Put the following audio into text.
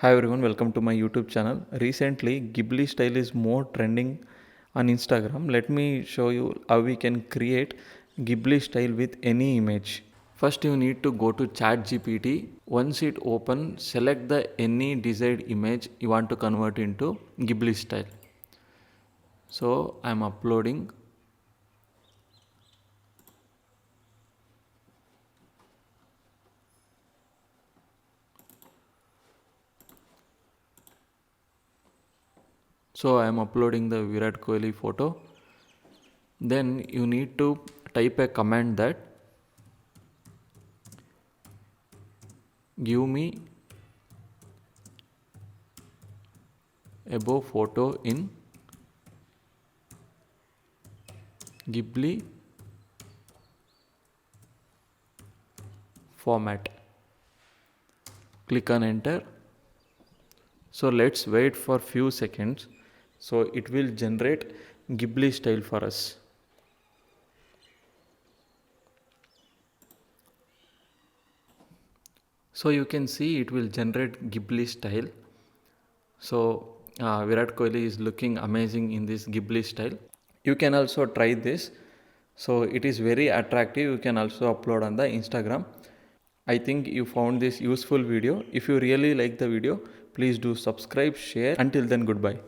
Hi everyone, welcome to my YouTube channel. Recently, Ghibli style is more trending on Instagram. Let me show you how we can create Ghibli style with any image. First, you need to go to chatgpt. Once it opens, select the any desired image you want to convert into Ghibli style. So I am uploading. So I am uploading the Virat Kohli photo. Then you need to type a command that give me above photo in Ghibli format. Click on enter. So let's wait for few seconds. So it will generate Ghibli style for us. So you can see it will generate Ghibli style. So Virat Kohli is looking amazing in this Ghibli style. You can also try this. So it is very attractive. You can also upload on the Instagram. I think you found this useful video. If you really like the video, please do subscribe, share. Until then, goodbye.